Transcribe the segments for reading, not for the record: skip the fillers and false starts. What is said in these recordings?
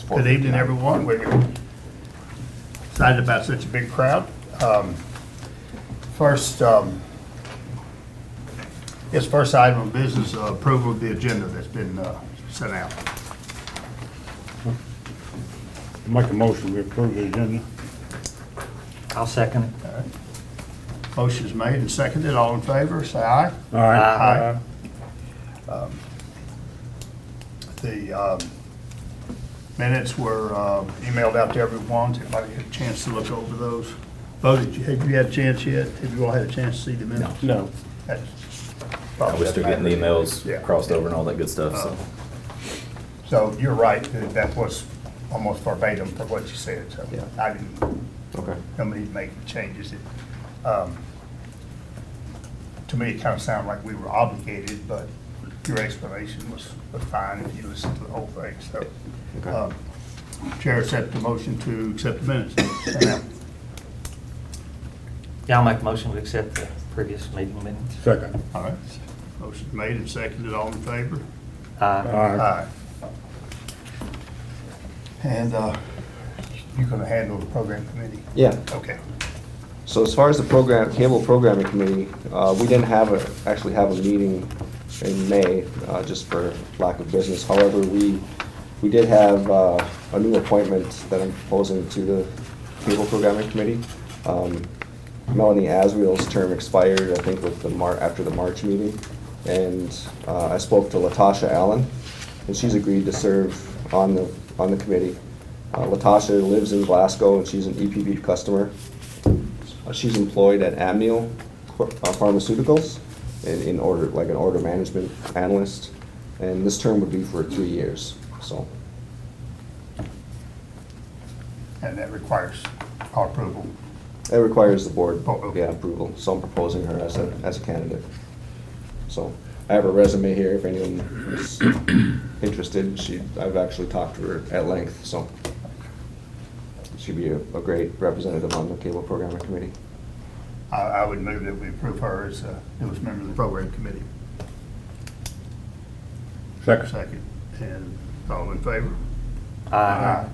Good evening, everyone. We're excited about such a big crowd. First item of business, approval of the agenda that's been sent out. Make a motion, we approve the agenda. I'll second it. All right. Motion is made and seconded. All in favor, say aye. All right. Aye. The minutes were emailed out to everyone. Did everybody get a chance to look over those? Voted, have you had a chance yet? Have you all had a chance to see the minutes? No. That's I probably wish they're getting the emails Yeah. crossed over and all that good stuff, so. So you're right, that was almost verbatim for what you said, so Yeah. I didn't, Okay. nobody make changes. To me, it kind of sounded like we were obligated, but your explanation was fine if you listened to the whole thing, so. Okay. Chair accept the motion to accept the minutes. Yeah, I'll make a motion to accept the previous meeting minutes. Second. All right, motion made and seconded, all in favor? Aye. And you're gonna handle the program committee? Yeah, Okay. so as far as the cable programming committee, we didn't actually have a meeting in May, just for lack of business. However, we did have a new appointment that I'm proposing to the cable programming committee. Melanie Asriel's term expired, I think, with after the March meeting. And I spoke to Latasha Allen, and she's agreed to serve on the committee. Latasha lives in Glasgow, and she's an EPB customer. She's employed at Amneal Pharmaceuticals in order, like an order management analyst. And this term would be for 3 years, so. And that requires our approval. It requires the board, Oh, okay. approval, so I'm proposing her as a candidate. So, I have her resume here if anyone is interested. I've actually talked to her at length, so. She'd be a great representative on the cable programming committee. I would move that we approve her as a newest member of the program committee. Second. Second. And all in favor? Aye.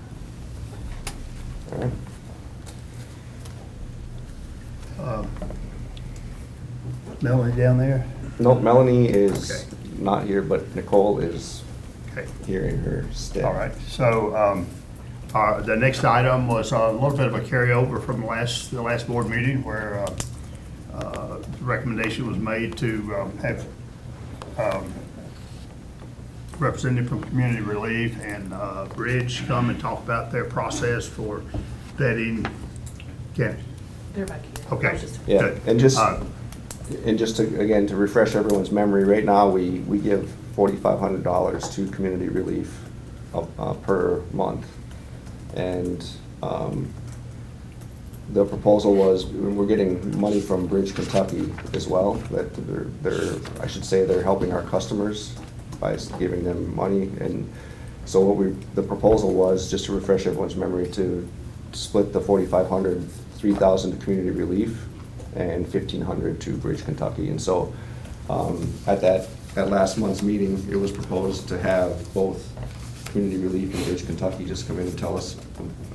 All right. Melanie down there? Nope, Melanie is Okay. not here, but Nicole is Okay. here in her stead. All right, so the next item was a little bit of a carryover from the last board meeting where the recommendation was made to have representative from Community Relief and Bridge come and talk about their process for vetting. Ken? They're back here. Okay. Yeah, good. and just Uh, again, to refresh everyone's memory, right now, we give $4,500 to Community Relief per month. And the proposal was, we're getting money from Bridge, Kentucky as well, that I should say they're helping our customers by giving them money. And so the proposal was, just to refresh everyone's memory, to split the 4,500, 3,000 to Community Relief and 1,500 to Bridge, Kentucky. And so at last month's meeting, it was proposed to have both Community Relief and Bridge, Kentucky just come in and tell us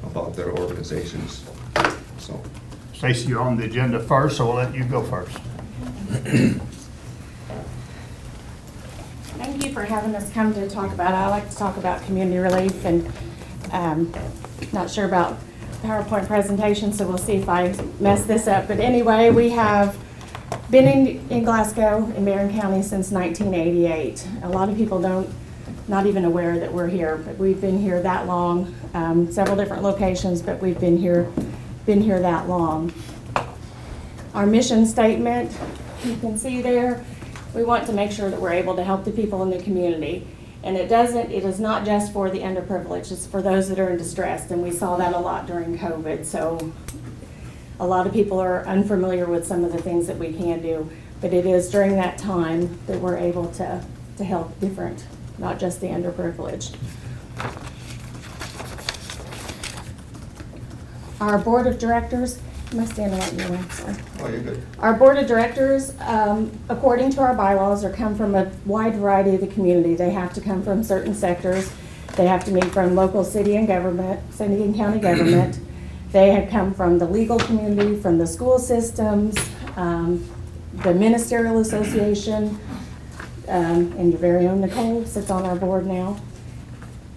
about their organizations. So, Stacy, you're on the agenda first, so we'll let you go first. Thank you for having us come to talk about it. I like to talk about community relief, and not sure about PowerPoint presentation, so we'll see if I mess this up. But anyway, we have been in Glasgow in Barron County since 1988. A lot of people not even aware that we're here, but we've been here that long. Several different locations, but we've been here that long. Our mission statement, you can see there, we want to make sure that we're able to help the people in the community. And it is not just for the underprivileged, it's for those that are in distress, and we saw that a lot during COVID. So a lot of people are unfamiliar with some of the things that we can do, but it is during that time that we're able to help different, not just the underprivileged. Our board of directors, am I standing right in your way? Sorry. oh, you're good. Our board of directors, according to our bylaws, come from a wide variety of the community. They have to come from certain sectors. They have to meet from local city and county government. They have come from the legal community, from the school systems, the ministerial association, and your very own Nicole sits on our board now.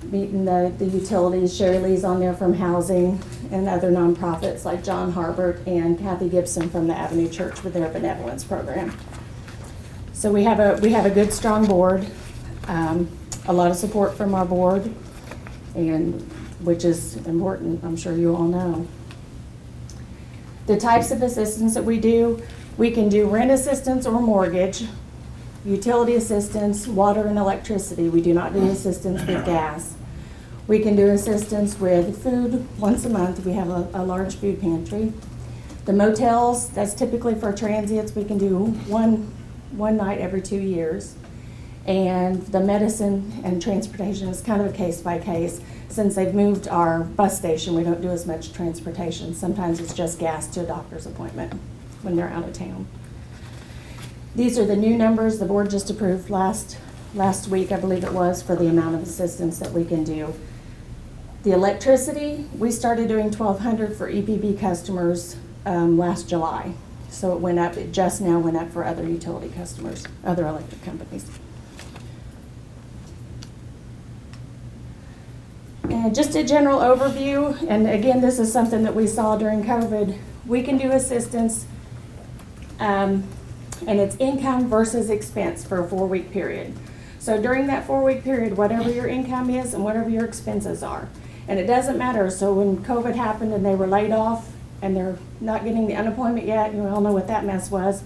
Meeting the utilities, Sherry Lee's on there from housing, and other nonprofits like John Harbert and Kathy Gibson from the Avenue Church with their benevolence program. So we have a good, strong board, a lot of support from our board, and which is important, I'm sure you all know. The types of assistance that we do, we can do rent assistance or mortgage, utility assistance, water and electricity. We do not do assistance with gas. We can do assistance with food once a month. We have a large food pantry. The motels, that's typically for transients. We can do one night every 2 years. And the medicine and transportation is kind of a case by case. Since they've moved our bus station, we don't do as much transportation. Sometimes it's just gas to a doctor's appointment when they're out of town. These are the new numbers the board just approved last week, I believe it was, for the amount of assistance that we can do. The electricity, we started doing $1,200 for EPB customers last July. So it went up, it just now went up for other utility customers, other electric companies. And just a general overview, and again, this is something that we saw during COVID. We can do assistance, and it's income versus expense for a 4-week period. So during that 4-week period, whatever your income is and whatever your expenses are. And it doesn't matter, so when COVID happened and they were laid off and they're not getting the unemployment yet, you all know what that mess was,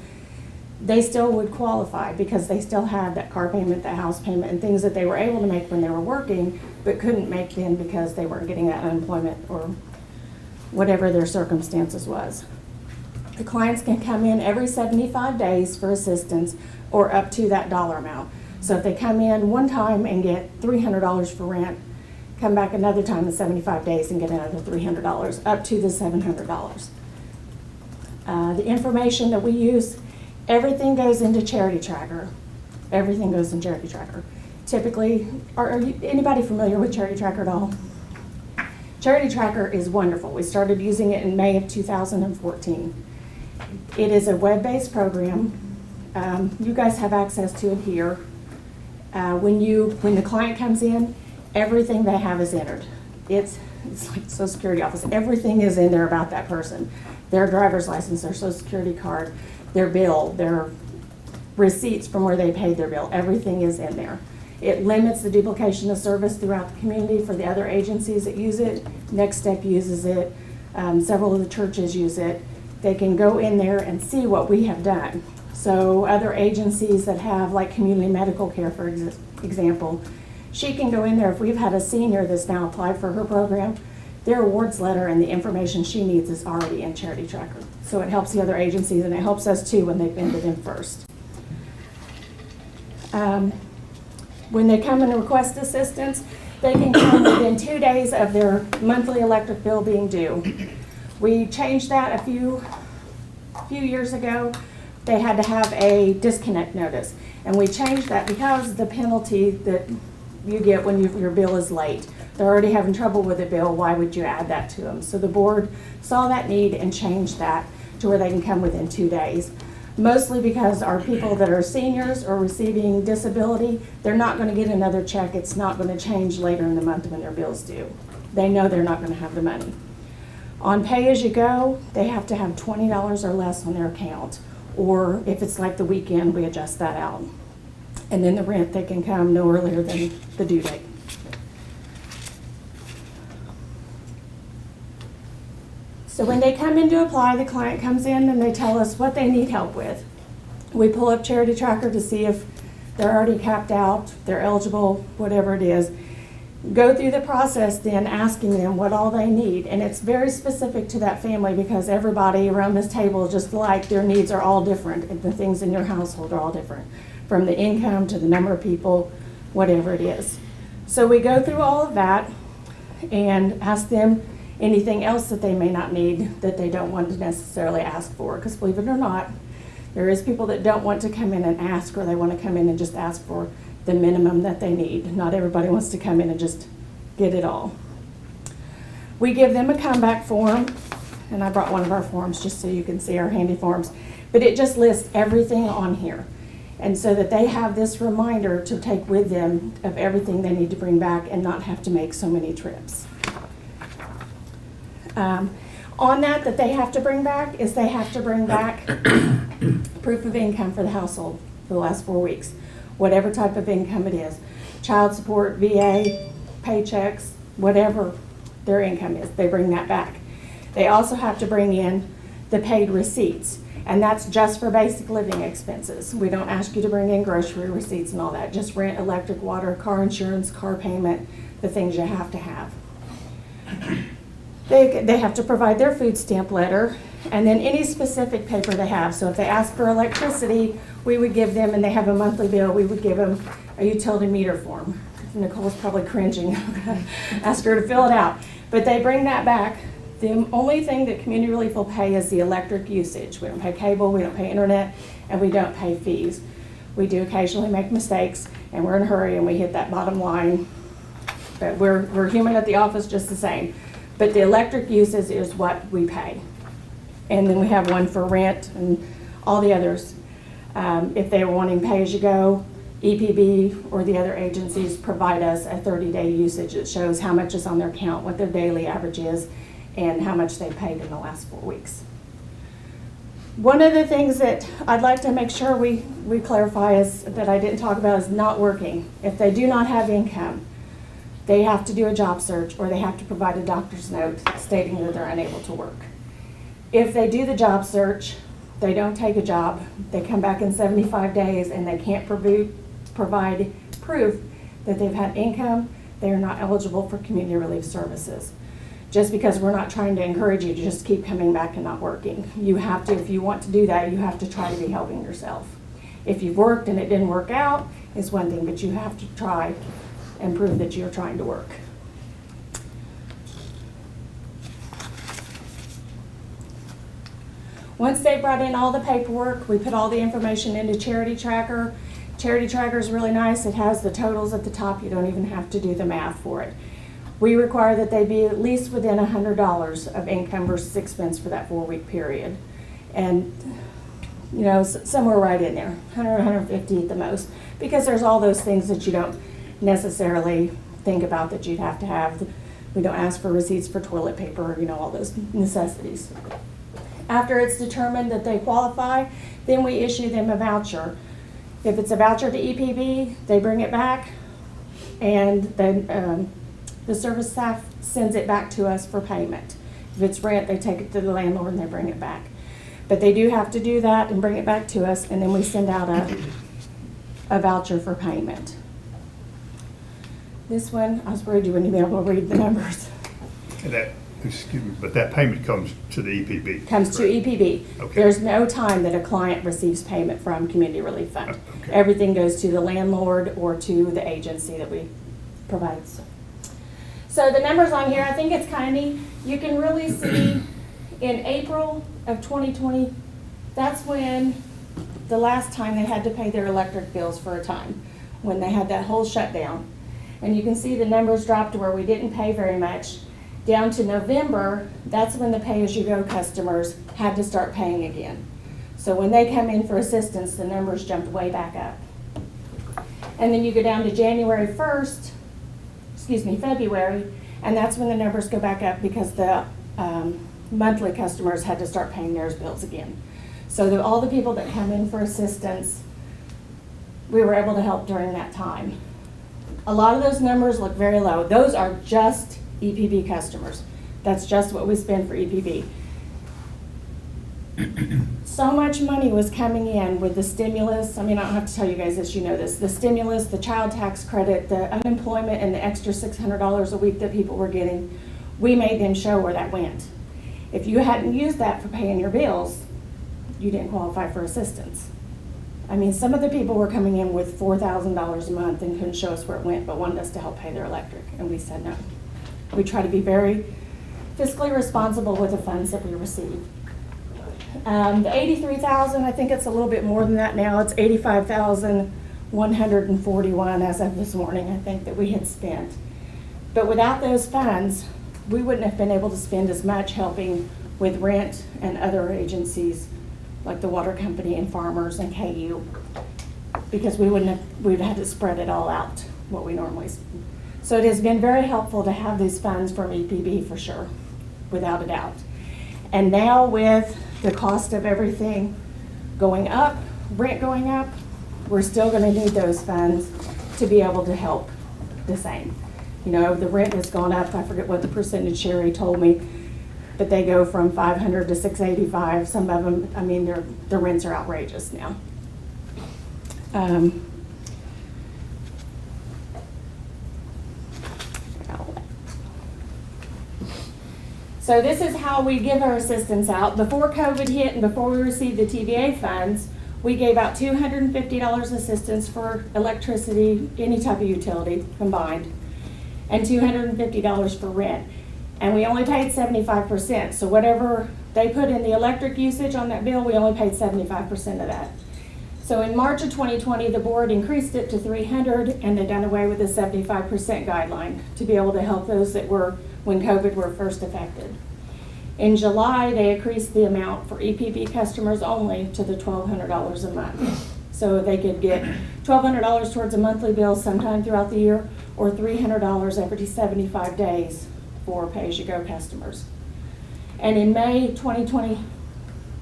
they still would qualify because they still had that car payment, that house payment, and things that they were able to make when they were working, but couldn't make then because they weren't getting that unemployment or whatever their circumstances was. The clients can come in every 75 days for assistance or up to that dollar amount. So if they come in one time and get $300 for rent, come back another time in 75 days and get another $300, up to the $700. The information that we use, everything goes into Charity Tracker. Everything goes in Charity Tracker. Typically, are anybody familiar with Charity Tracker at all? Charity Tracker is wonderful. We started using it in May of 2014. It is a web-based program. You guys have access to it here. When the client comes in, everything they have is entered. It's like Social Security office. Everything is in there about that person. Their driver's license, their Social Security card, their bill, their receipts from where they paid their bill. Everything is in there. It limits the duplication of service throughout the community for the other agencies that use it. Next Step uses it. Several of the churches use it. They can go in there and see what we have done. So other agencies that have, like Community Medical Care, for example, she can go in there. If we've had a senior that's now applied for her program, their awards letter and the information she needs is already in Charity Tracker. So it helps the other agencies, and it helps us too when they've been to them first. When they come and request assistance, they can come within 2 days of their monthly electric bill being due. We changed that a few years ago. They had to have a disconnect notice. And we changed that because the penalty that you get when your bill is late. They're already having trouble with the bill, why would you add that to them? So the board saw that need and changed that to where they can come within 2 days. Mostly because our people that are seniors or receiving disability, they're not going to get another check. It's not going to change later in the month when their bill's due. They know they're not going to have the money. On pay-as-you-go, they have to have $20 or less on their account. Or if it's like the weekend, we adjust that out. And then the rent, they can come no earlier than the due date. So when they come in to apply, the client comes in and they tell us what they need help with. We pull up Charity Tracker to see if they're already capped out, they're eligible, whatever it is. Go through the process then asking them what all they need. And it's very specific to that family because everybody around this table, just like their needs are all different and the things in your household are all different. From the income to the number of people, whatever it is. So we go through all of that and ask them anything else that they may not need that they don't want to necessarily ask for. Because believe it or not, there is people that don't want to come in and ask, or they want to come in and just ask for the minimum that they need. Not everybody wants to come in and just get it all. We give them a comeback form, and I brought one of our forms just so you can see our handy forms, but it just lists everything on here. And so that they have this reminder to take with them of everything they need to bring back and not have to make so many trips. On that they have to bring back is they have to bring back proof of income for the household for the last 4 weeks, whatever type of income it is. Child support, VA, paychecks, whatever their income is, they bring that back. They also have to bring in the paid receipts, and that's just for basic living expenses. We don't ask you to bring in grocery receipts and all that, just rent, electric, water, car insurance, car payment, the things you have to have. They have to provide their food stamp letter and then any specific paper they have. So if they ask for electricity, we would give them, and they have a monthly bill, we would give them a utility meter form. Nicole's probably cringing. I'm gonna ask her to fill it out. But they bring that back. The only thing that Community Relief will pay is the electric usage. We don't pay cable, we don't pay internet, and we don't pay fees. We do occasionally make mistakes, and we're in a hurry, and we hit that bottom line. But we're human at the office just the same. But the electric usage is what we pay. And then we have one for rent and all the others. If they were wanting pay-as-you-go, EPB or the other agencies provide us a 30-day usage that shows how much is on their account, what their daily average is, and how much they paid in the last 4 weeks. One of the things that I'd like to make sure we clarify is that I didn't talk about is not working. If they do not have income, they have to do a job search or they have to provide a doctor's note stating that they're unable to work. If they do the job search, they don't take a job, they come back in 75 days and they can't provide proof that they've had income, they are not eligible for community relief services. Just because we're not trying to encourage you to just keep coming back and not working. You have to, if you want to do that, you have to try to be helping yourself. If you've worked and it didn't work out, is one thing, but you have to try and prove that you're trying to work. Once they brought in all the paperwork, we put all the information into Charity Tracker. Charity Tracker is really nice. It has the totals at the top. You don't even have to do the math for it. We require that they be at least within $100 of income versus expense for that 4-week period. And, you know, somewhere right in there, 100, 150 at the most, because there's all those things that you don't necessarily think about that you'd have to have. We don't ask for receipts for toilet paper, you know, all those necessities. After it's determined that they qualify, then we issue them a voucher. If it's a voucher to EPB, they bring it back, and then the service staff sends it back to us for payment. If it's rent, they take it to the landlord and they bring it back. But they do have to do that and bring it back to us, and then we send out a voucher for payment. This one, I was worried you wouldn't be able to read the numbers. And that, excuse me, but that payment comes to the EPB. Comes to correct? EPB. Okay. There's no time that a client receives payment from Community Relief Fund. Okay. Everything goes to the landlord or to the agency that we provide. So the numbers on here, I think it's kind of neat. You can really see in April of 2020, that's when the last time they had to pay their electric bills for a time, when they had that whole shutdown. And you can see the numbers dropped to where we didn't pay very much. Down to November, that's when the pay-as-you-go customers had to start paying again. So when they come in for assistance, the numbers jumped way back up. And then you go down to January 1st, February, and that's when the numbers go back up because the monthly customers had to start paying their bills again. So all the people that come in for assistance, we were able to help during that time. A lot of those numbers look very low. Those are just EPB customers. That's just what we spend for EPB. So much money was coming in with the stimulus. I mean, I don't have to tell you guys this, you know this. The stimulus, the child tax credit, the unemployment, and the extra $600 a week that people were getting, we made them show where that went. If you hadn't used that for paying your bills, you didn't qualify for assistance. I mean, some of the people were coming in with $4,000 a month and couldn't show us where it went, but wanted us to help pay their electric, and we said no. We try to be very fiscally responsible with the funds that we receive. The $83,000, I think it's a little bit more than that now. It's $85,141 as of this morning, I think, that we had spent. But without those funds, we wouldn't have been able to spend as much helping with rent and other agencies like the water company and farmers and KU, because we'd had to spread it all out, what we normally. So it has been very helpful to have these funds from EPB for sure, without a doubt. And now with the cost of everything going up, rent going up, we're still gonna need those funds to be able to help the same. You know, the rent has gone up, I forget what the percentage Sherry told me, but they go from 500 to 685. Some of them, I mean, the rents are outrageous now. So this is how we give our assistance out. Before COVID hit and before we received the TVA funds, we gave out $250 assistance for electricity, any type of utility combined, and $250 for rent. And we only paid 75%. So whatever they put in the electric usage on that bill, we only paid 75% of that. So in March of 2020, the board increased it to 300, and they done away with the 75% guideline to be able to help those that were, when COVID were first affected. In July, they increased the amount for EPB customers only to the $1,200 a month. So they could get $1,200 towards a monthly bill sometime throughout the year, or $300 every 75 days for pay-as-you-go customers. And in May 2020,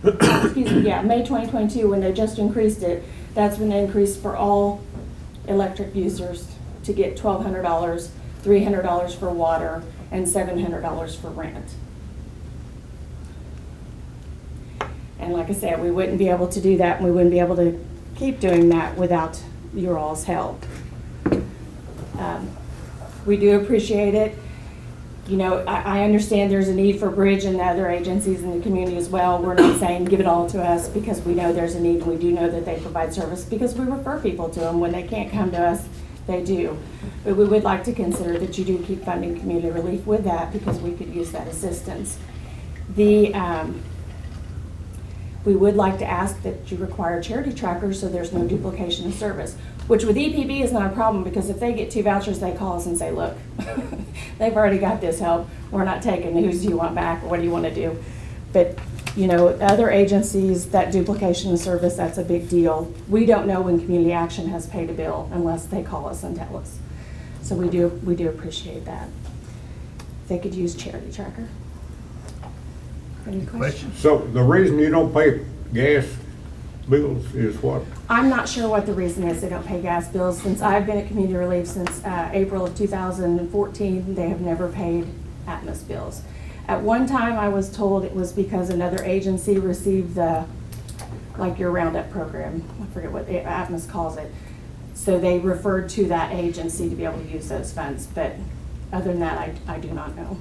May 2022, when they just increased it, that's when they increased for all electric users to get $1,200, $300 for water, and $700 for rent. And like I said, we wouldn't be able to do that, and we wouldn't be able to keep doing that without your all's help. We do appreciate it. You know, I understand there's a need for bridge and other agencies in the community as well. We're not saying give it all to us, because we know there's a need, and we do know that they provide service because we refer people to them. When they can't come to us, they do. But we would like to consider that you do keep funding community relief with that, because we could use that assistance. We would like to ask that you require charity trackers so there's no duplication of service, which with EPB is not a problem, because if they get 2 vouchers, they call us and say, look, they've already got this help. We're not taking it. Whose do you want back, or what do you want to do? But, you know, other agencies, that duplication of service, that's a big deal. We don't know when Community Action has paid a bill unless they call us and tell us. So we do appreciate that. They could use charity tracker. Any questions? So the reason you don't pay gas bills is what? I'm not sure what the reason is they don't pay gas bills. Since I've been at Community Relief since April of 2014, they have never paid Atmos bills. At one time, I was told it was because another agency received the, like your Roundup program, I forget what Atmos calls it. So they referred to that agency to be able to use those funds, but other than that, I do not know.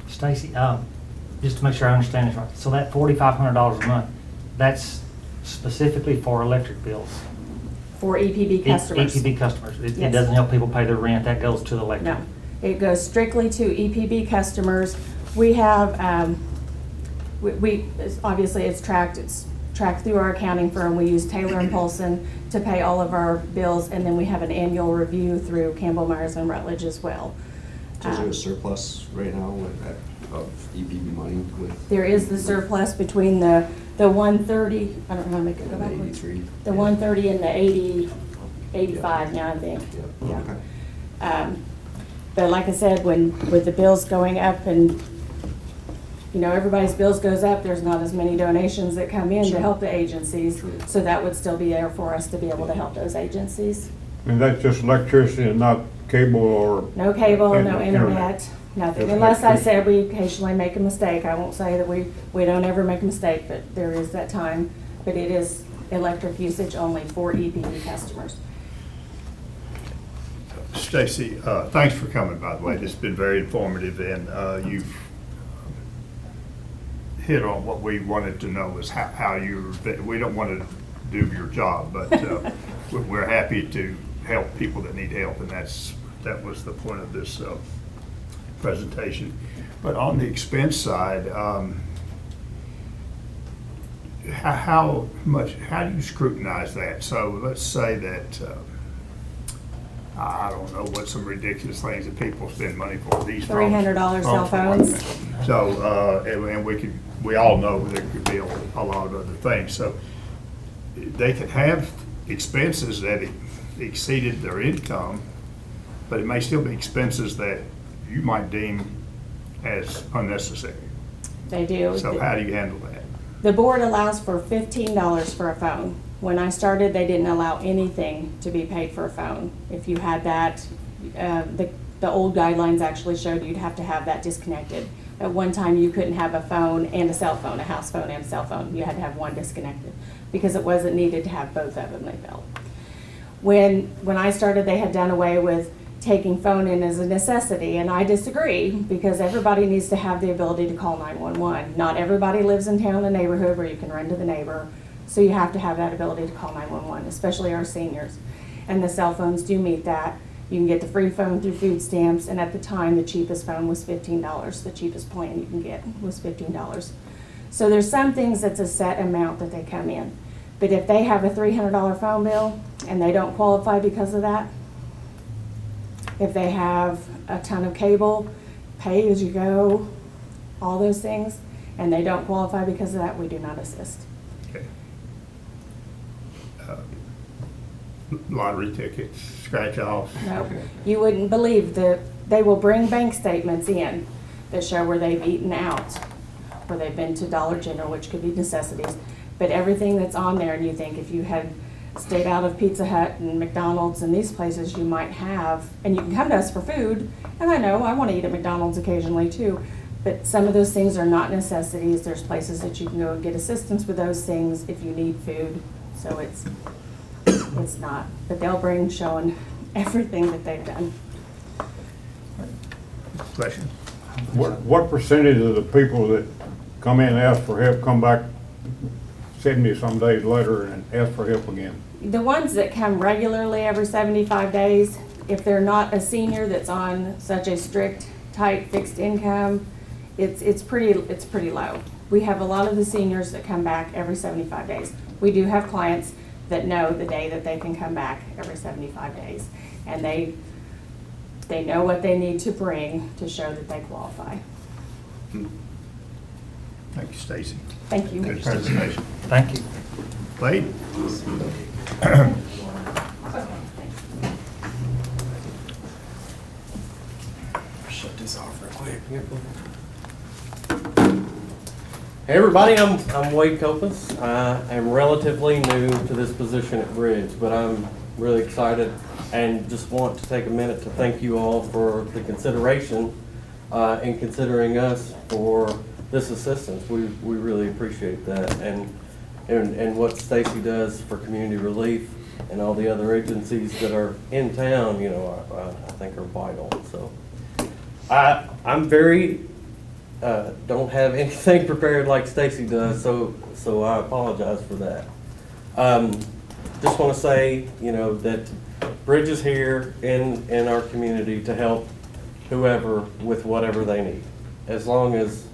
Stacy, just to make sure I understand this right, so that $4,500 a month, that's specifically for electric bills? For EPB customers. EPB customers. It Yes. doesn't help people pay their rent, that goes to the electric? No, it goes strictly to EPB customers. We have, obviously it's tracked through our accounting firm. We use Taylor and Polson to pay all of our bills, and then we have an annual review through Campbell, Myers, and Rutledge as well. So is there a surplus right now of EPB money with? There is the surplus between the 130, I don't know how to make it go the backwards. 83? The 130 and the 85 now, I think. Yeah. Okay. But like I said, with the bills going up and, you know, everybody's bills goes up, there's not as many donations that come in to help the agencies. Sure. So that would still be there for us to be able to help those agencies. And that's just electricity and not cable or? No cable, no Internet. internet, nothing. Just Unless I electricity. said we occasionally make a mistake. I won't say that we don't ever make a mistake, but there is that time. But it is electric usage only for EPB customers. Stacy, thanks for coming, by the way. This has been very informative, and you've hit on what we wanted to know is how you're, we don't want to do your job, but we're happy to help people that need help, and that was the point of this presentation. But on the expense side, how do you scrutinize that? So let's say that I don't know, what some ridiculous things that people spend money for, these phones. $300 cell phones. So, and we all know there could be a lot of other things, so they could have expenses that exceeded their income, but it may still be expenses that you might deem as unnecessary. They do. So how do you handle that? The board allows for $15 for a phone. When I started, they didn't allow anything to be paid for a phone. If you had that, the old guidelines actually showed you'd have to have that disconnected. At one time, you couldn't have a phone and a cell phone, a house phone and a cell phone. You had to have one disconnected because it wasn't needed to have both of them, they felt. When I started, they had done away with taking phone in as a necessity, and I disagree because everybody needs to have the ability to call 911. Not everybody lives in town, a neighborhood where you can run to the neighbor, so you have to have that ability to call 911, especially our seniors. And the cell phones do meet that. You can get the free phone through food stamps, and at the time, the cheapest phone was $15. The cheapest plan you can get was $15. So there's some things that's a set amount that they come in. But if they have a $300 phone bill and they don't qualify because of that, if they have a ton of cable, pay as you go, all those things, and they don't qualify because of that, we do not assist. Okay. Lottery tickets, scratch offs. No, you wouldn't believe that they will bring bank statements in that show where they've eaten out, where they've been to Dollar General, which could be necessities. But everything that's on there, and you think if you had stayed out of Pizza Hut and McDonald's and these places, you might have, and you can come to us for food, and I know I want to eat at McDonald's occasionally too, but some of those things are not necessities. There's places that you can go and get assistance with those things if you need food, so it's not, but they'll bring showing everything that they've done. Question? What percentage of the people that come in and ask for help come back 70-some days later and ask for help again? The ones that come regularly every 75 days, if they're not a senior that's on such a strict, tight, fixed income, it's pretty low. We have a lot of the seniors that come back every 75 days. We do have clients that know the day that they can come back every 75 days. And they know what they need to bring to show that they qualify. Thank you, Stacy. Thank you. Good presentation. Thank you. Blade? Shut this off real quick. Hey everybody, I'm Wade Copas. I am relatively new to this position at Bridge, but I'm really excited and just want to take a minute to thank you all for the consideration in considering us for this assistance. We really appreciate that, and what Stacy does for community relief and all the other agencies that are in town, you know, I think are vital. So I'm very don't have anything prepared like Stacy does, so I apologize for that. Just want to say, you know, that Bridge is here in our community to help whoever with whatever they need, as long as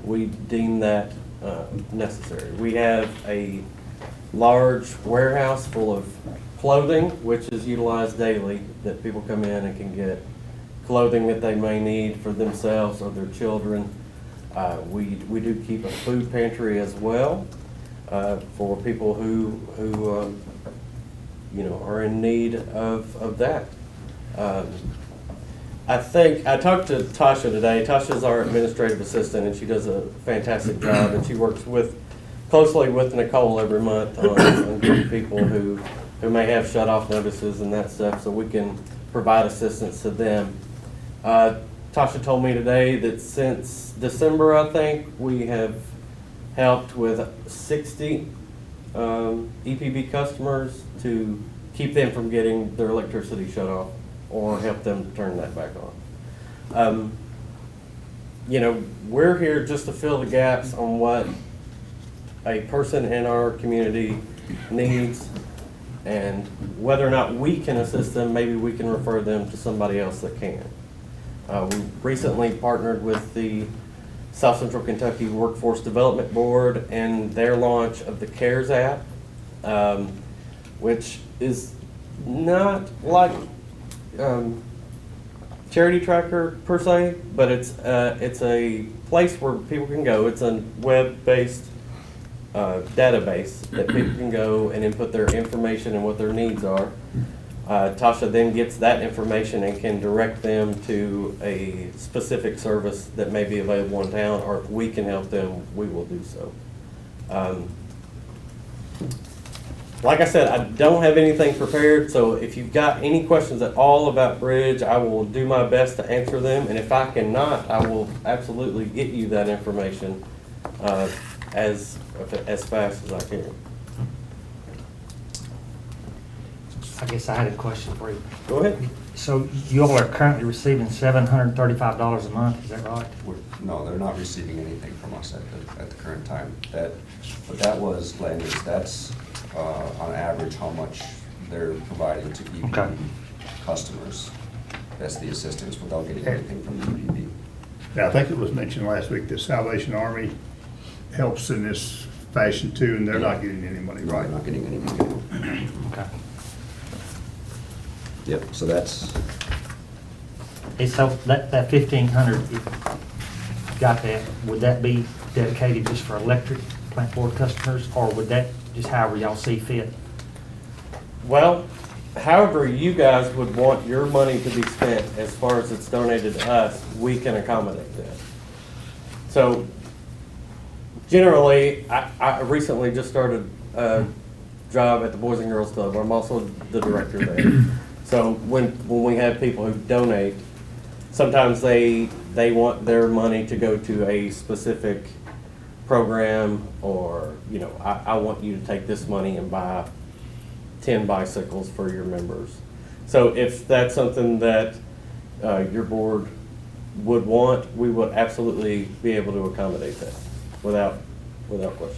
we deem that necessary. We have a large warehouse full of clothing, which is utilized daily, that people come in and can get clothing that they may need for themselves or their children. We do keep a food pantry as well for people who you know, are in need of that. I talked to Tasha today. Tasha's our administrative assistant, and she does a fantastic job, and she works closely with Nicole every month on getting people who may have shut-off notices and that stuff, so we can provide assistance to them. Tasha told me today that since December, I think, we have helped with 60 EPB customers to keep them from getting their electricity shut off or help them turn that back on. You know, we're here just to fill the gaps on what a person in our community needs, and whether or not we can assist them, maybe we can refer them to somebody else that can. We recently partnered with the South Central Kentucky Workforce Development Board and their launch of the CARES app, which is not like charity tracker per se, but it's a place where people can go. It's a web-based database that people can go and input their information and what their needs are. Tasha then gets that information and can direct them to a specific service that may be available in town, or if we can help them, we will do so. Like I said, I don't have anything prepared, so if you've got any questions at all about Bridge, I will do my best to answer them, and if I cannot, I will absolutely get you that information as fast as I can. I guess I had a question for you. Go ahead. So you all are currently receiving $735 a month, is that right? No, they're not receiving anything from us at the current time. What that was, Glenn, is that's on average how much they're providing to EPB Okay. customers. That's the assistance without getting anything from the EPB. Yeah, I think it was mentioned last week that Salvation Army helps in this fashion too, and they're not getting any money, They're right? not getting any money. Okay. Yep, so that's, And so that 1,500, if you got that, would that be dedicated just for electric plant board customers, or would that just however y'all see fit? Well, however you guys would want your money to be spent as far as it's donated to us, we can accommodate that. So generally, I recently just started a job at the Boys and Girls Club. I'm also the director there. So when we have people who donate, sometimes they want their money to go to a specific program, or, you know, I want you to take this money and buy 10 bicycles for your members. So if that's something that your board would want, we would absolutely be able to accommodate that without question.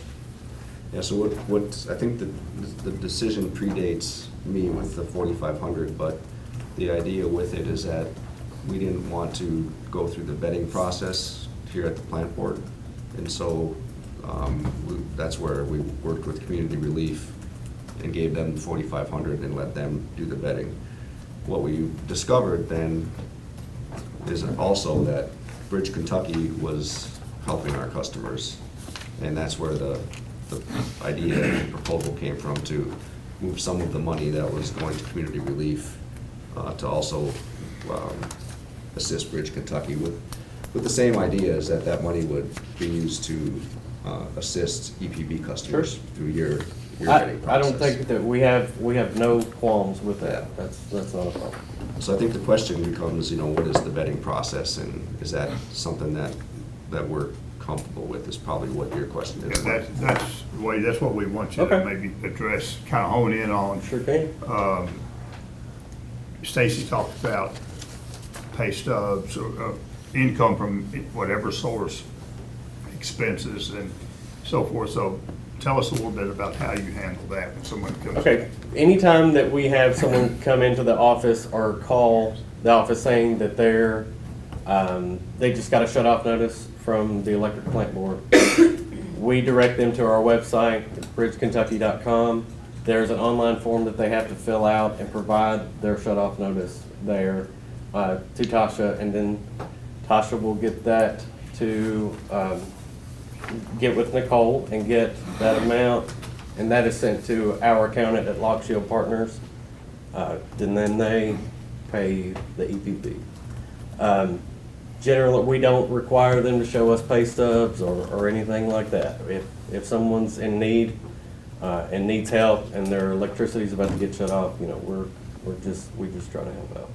yeah, so what, I think the decision predates me with the 4,500, but the idea with it is that we didn't want to go through the vetting process here at the plant board. And so that's where we worked with Community Relief and gave them 4,500 and let them do the vetting. What we discovered then is also that Bridge Kentucky was helping our customers. And that's where the idea and proposal came from, to move some of the money that was going to Community Relief to also assist Bridge Kentucky with the same idea, is that money would be used to assist EPB customers Sure. through your vetting process. I don't think that we have no qualms with that. That's not a problem. So I think the question becomes, what is the vetting process, and is that something that we're comfortable with, is probably what your question is. Yeah, that's what we want you to Okay. maybe address, kind of hone in on. Sure can. Stacy talked about pay stubs or income from whatever source, expenses and so forth. So tell us a little bit about how you handle that when someone comes. Okay, anytime that we have someone come into the office or call the office saying that they just got a shut-off notice from the electric plant board, we direct them to our website, bridgekentucky.com. There's an online form that they have to fill out and provide their shut-off notice there to Tasha, and then Tasha will get that to get with Nicole and get that amount, and that is sent to our accountant at Lock Shield Partners. And then they pay the EPB. Generally, we don't require them to show us pay stubs or anything like that. If someone's in need and needs help, and their electricity's about to get shut off, we just try to help out.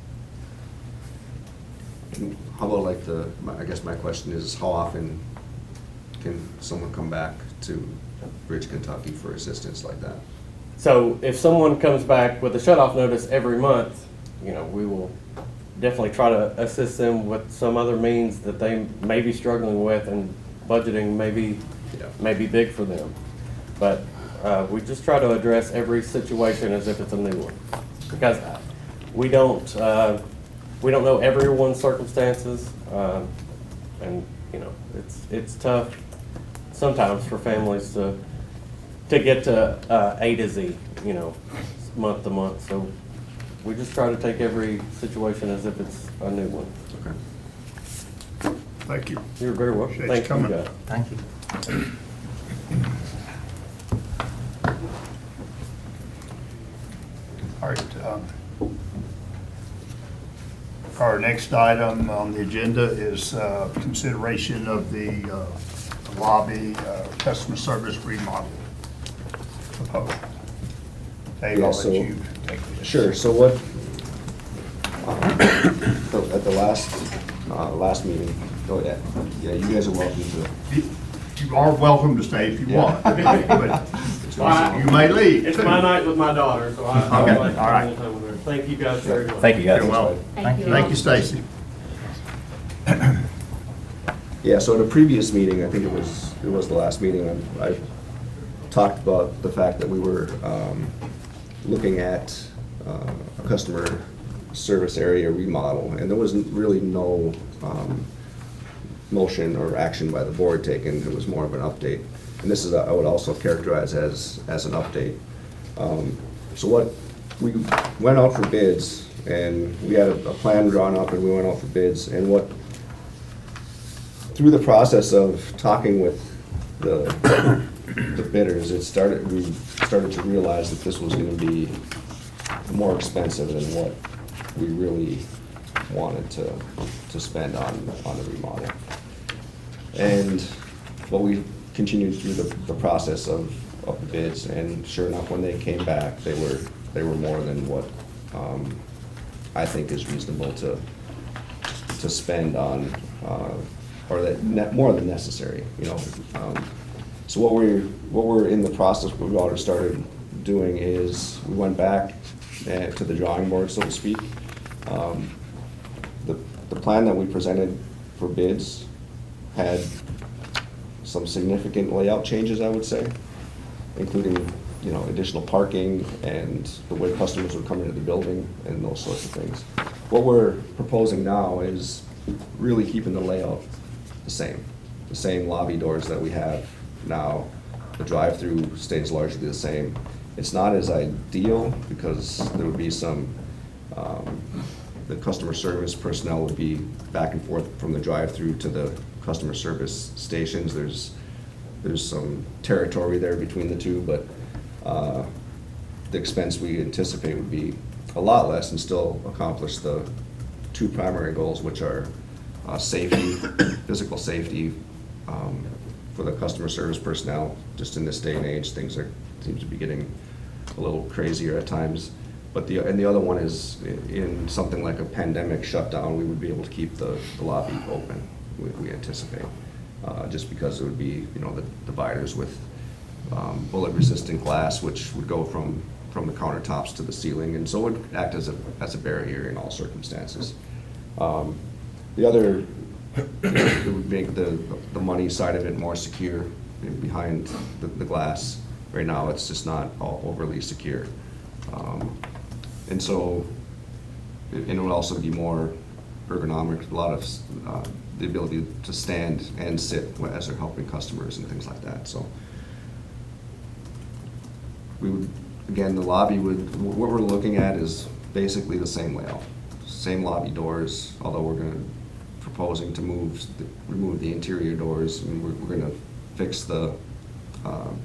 And how about I guess my question is, how often can someone come back to Bridge Kentucky for assistance like that? So if someone comes back with a shut-off notice every month, we will definitely try to assist them with some other means that they may be struggling with, and budgeting may be big for them. But we just try to address every situation as if it's a new one, because we don't know everyone's circumstances, and it's tough sometimes for families to get to A to Z, month to month. So we just try to take every situation as if it's a new one. Okay. Thank you. You're very welcome. Appreciate you Thank you, coming. guys. Thank you. All right. Our next item on the agenda is consideration of the lobby customer service remodel proposal. Dave, Yeah, I'll so- let you take this. Sure, so what, at the last meeting, oh, yeah, you guys are welcome to. You are welcome to stay if you Yeah. want, but you may leave. It's too. my night with my daughter, so I Okay, like to all right. spend time with her. Thank you guys very much. Thank you, guys. You're welcome. Thank you. Thank you, Stacy. Yeah, so at a previous meeting, I think it was the last meeting, I talked about the fact that we were looking at a customer service area remodel, and there wasn't really no motion or action by the board taken. It was more of an update. And this is, I would also characterize as an update. So what, we went out for bids, and we had a plan drawn up, and we went out for bids, and what, through the process of talking with the bidders, we started to realize that this was gonna be more expensive than what we really wanted to spend on the remodel. And, but we continued through the process of the bids, and sure enough, when they came back, they were more than what I think is reasonable to spend on, or more than necessary, you know. So what we're in the process, what we've already started doing is, we went back to the drawing board, so to speak. The plan that we presented for bids had some significant layout changes, I would say, including, you know, additional parking and the way customers would come into the building and those sorts of things. What we're proposing now is really keeping the layout the same lobby doors that we have now. The drive-through stays largely the same. It's not as ideal because there would be some, the customer service personnel would be back and forth from the drive-through to the customer service stations. There's some territory there between the two, but the expense we anticipate would be a lot less and still accomplish the two primary goals, which are safety, physical safety for the customer service personnel. Just in this day and age, things seem to be getting a little crazier at times. But the other one is, in something like a pandemic shutdown, we would be able to keep the lobby open, we anticipate. Just because it would be, you know, the dividers with bullet-resistant glass, which would go from the countertops to the ceiling, and so it would act as a barrier in all circumstances. The other, it would make the money side of it more secure behind the glass. Right now, it's just not overly secure. And so, and it would also be more ergonomic, a lot of the ability to stand and sit as they're helping customers and things like that. So we would, again, the lobby would, what we're looking at is basically the same layout, same lobby doors, although we're proposing to remove the interior doors, and we're gonna fix the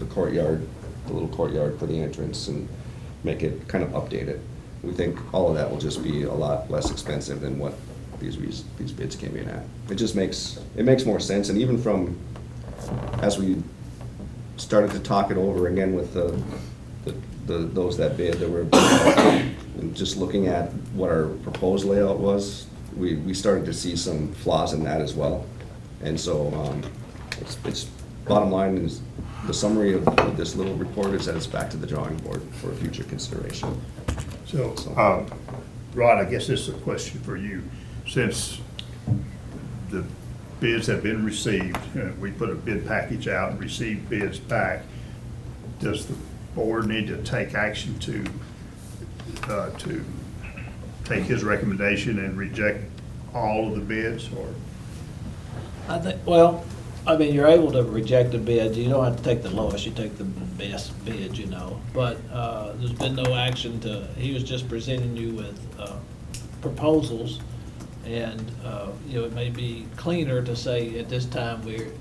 courtyard, the little courtyard for the entrance, and make it kind of updated. We think all of that will just be a lot less expensive than what these bids came in at. It just makes more sense, and even from, as we started to talk it over again with those that bid, there were, and just looking at what our proposed layout was, we started to see some flaws in that as well. And so it's bottom line is, the summary of this little report is that it's back to the drawing board for future consideration. So, Rod, I guess this is a question for you. Since the bids have been received, we put a bid package out and received bids back, does the board need to take action to take his recommendation and reject all of the bids, or? I think, well, I mean, you're able to reject a bid, you don't have to take the lowest, you take the best bid, you know. But there's been no action he was just presenting you with proposals. And, you know, it may be cleaner to say at this time we're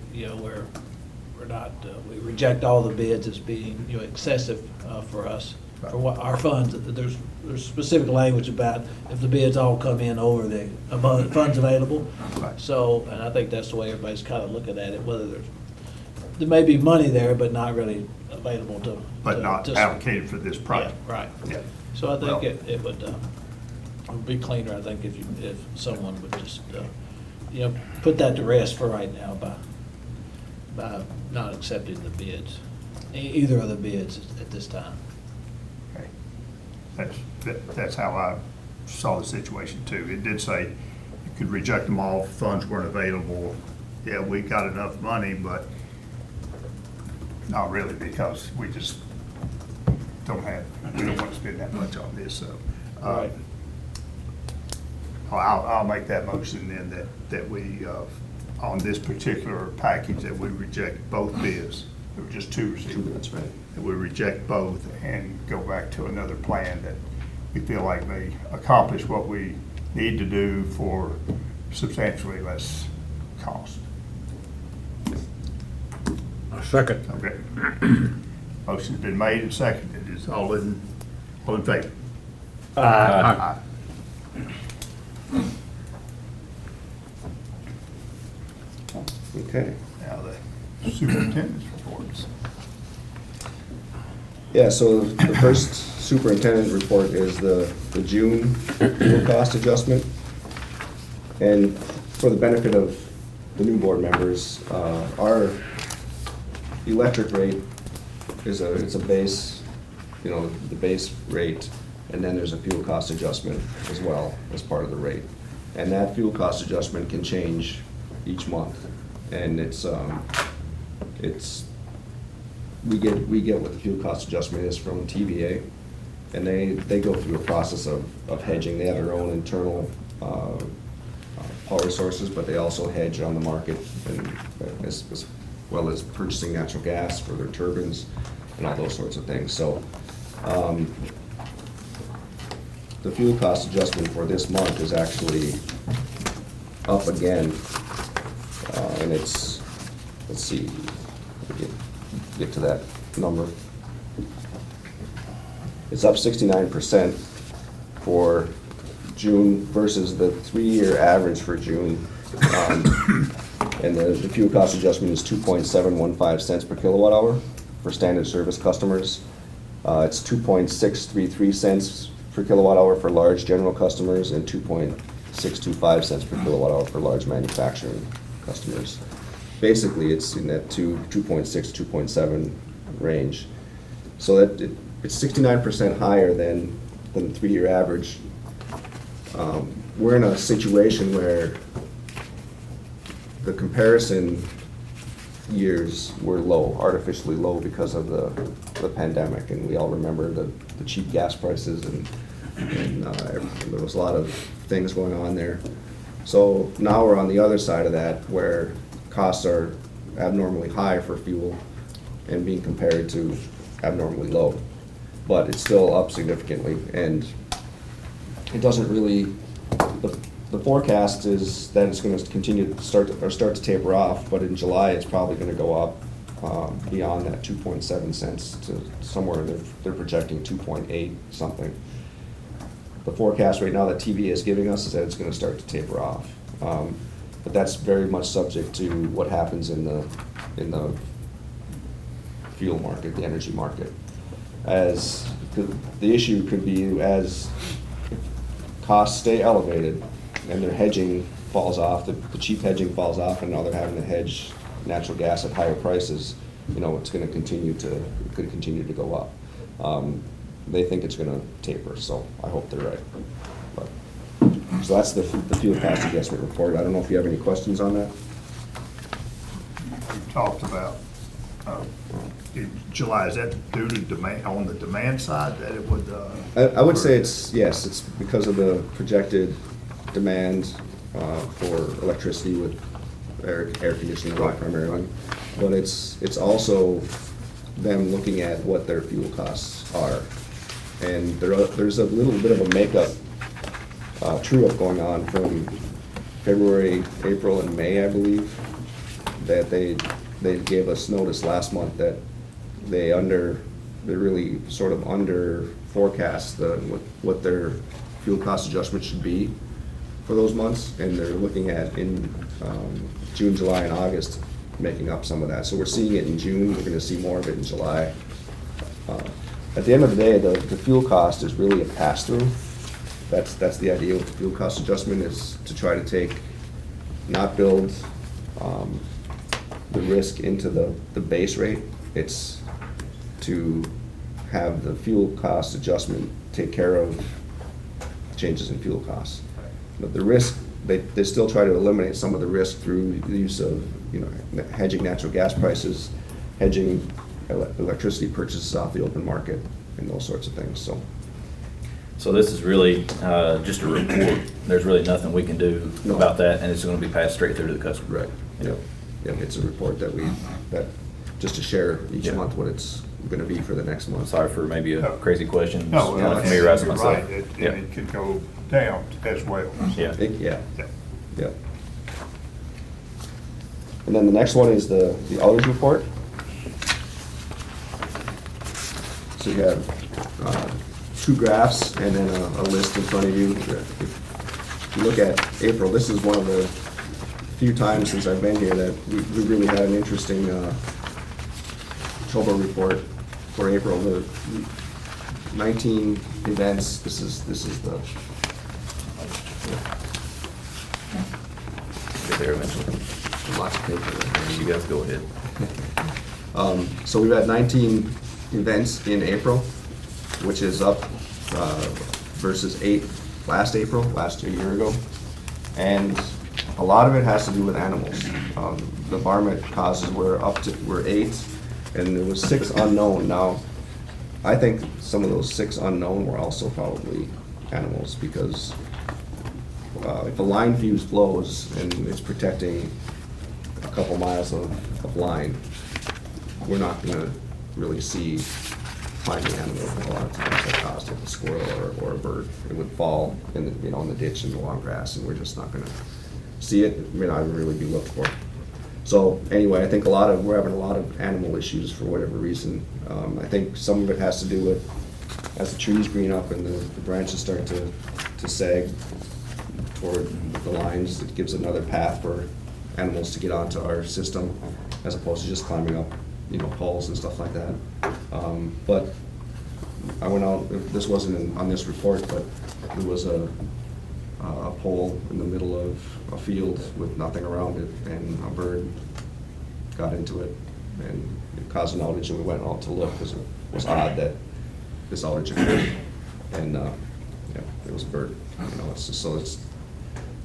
not, we reject all the bids as being, you know, excessive for us, for what our funds. There's specific language about if the bids all come in over the funds available. Right. So, and I think that's the way everybody's kind of looking at it, whether there may be money there, but not really available to. But not to- allocated for this project. Yeah, right. Yeah. So I think Well- it would be cleaner, I think, if someone would just, you know, put that to rest for right now by not accepting the bids, either of the bids at this time. Okay. That's how I saw the situation too. It did say you could reject them all if funds weren't available. Yeah, we got enough money, but not really, because we just we don't want to spend that much on this, so. Right. I'll make that motion then that we, on this particular package, that we reject both bids. There were just two received. That's right. That we reject both and go back to another plan that we feel like may accomplish what we need to do for substantially less cost. A second. Okay. Motion's been made and seconded. Is all in favor? Aye. Okay. Now the superintendent's reports. Yeah, so the first superintendent report is the June fuel cost adjustment. And for the benefit of the new board members, our electric rate it's a base, you know, the base rate, and then there's a fuel cost adjustment as well as part of the rate. And that fuel cost adjustment can change each month. And we get what the fuel cost adjustment is from TVA, and they go through a process of hedging. They have their own internal power sources, but they also hedge on the market, and as well as purchasing natural gas for their turbines and all those sorts of things. So the fuel cost adjustment for this month is actually up again, and it's, let's see, get to that number. It's up 69% for June versus the 3-year average for June. And the fuel cost adjustment is 2.715 cents per kilowatt hour for standard service customers. It's 2.633 cents per kilowatt hour for large general customers, and 2.625 cents per kilowatt hour for large manufacturing customers. Basically, it's in that 2.6, 2.7 range. So that it's 69% higher than the 3-year average. We're in a situation where the comparison years were low, artificially low, because of the pandemic, and we all remember the cheap gas prices, and there was a lot of things going on there. So now we're on the other side of that, where costs are abnormally high for fuel and being compared to abnormally low. But it's still up significantly, and it doesn't really, the forecast is that it's going to continue to start to taper off, but in July it's probably going to go up beyond that 2.7 cents to somewhere they're projecting 2.8 something. The forecast right now that TVA is giving us is that it's going to start to taper off, but that's very much subject to what happens in the fuel market, the energy market. As the issue could be, as costs stay elevated and their hedging falls off, the cheap hedging falls off, and now they're having to hedge natural gas at higher prices, you know, it's going to continue to go up. They think it's going to taper, so I hope they're right. But, so that's the fuel cost adjustment report. I don't know if you have any questions on that. We talked about in July, is that due to demand, on the demand side, that it would? I would say it's because of the projected demand for electricity with air conditioning oil primarily. But it's also them looking at what their fuel costs are. And there's a little bit of a makeup, true-up going on from February, April, and May, I believe, that they gave us notice last month that they really sort of under forecast what their fuel cost adjustment should be for those months, and they're looking at in June, July, and August making up some of that. So we're seeing it in June, we're gonna see more of it in July. At the end of the day, the fuel cost is really a pass-through. That's the idea with the fuel cost adjustment, is to try to not build the risk into the base rate. It's to have the fuel cost adjustment take care of changes in fuel costs. But the risk, they still try to eliminate some of the risk through the use of, hedging natural gas prices, hedging electricity purchases off the open market, and those sorts of things, so. So this is really just a report. There's really nothing we can do No. about that, and it's gonna be passed straight through to the customer. Right, yep. It's a report that just to share each Yeah. month what it's gonna be for the next month. Sorry for maybe a crazy question. No, Just well, kind of that's- familiarize you're myself. right. Yeah. It could go down as well. Yeah. Yeah, Yeah. yeah. And then the next one is the outage report. So you have two graphs and then a list in front of you. If you look at April, this is one of the few times since I've been here that we really had an interesting trouble report for April. The 19 events, this is the, Get there eventually. lots of paper there. You guys go ahead. So we've had 19 events in April, which is up versus 8 last April, last year ago. And a lot of it has to do with animals. The varmint causes were 8, and there was 6 unknown. Now, I think some of those 6 unknown were also probably animals, because if a line fuse blows and it's protecting a couple miles of line, we're not gonna really see climbing animals a lot of times that caused it, a squirrel or a bird. It would fall in the, in the ditch in the long grass, and we're just not gonna see it. It may not even really be looked for. So anyway, I think we're having a lot of animal issues for whatever reason. I think some of it has to do with, as the trees green up and the branches start to sag toward the lines, it gives another path for animals to get onto our system, as opposed to just climbing up, poles and stuff like that. But I went out, this wasn't on this report, but there was a pole in the middle of a field with nothing around it, and a bird got into it, and it caused an outage, and we went out to look, because it was odd that this outage occurred, and, it was a bird,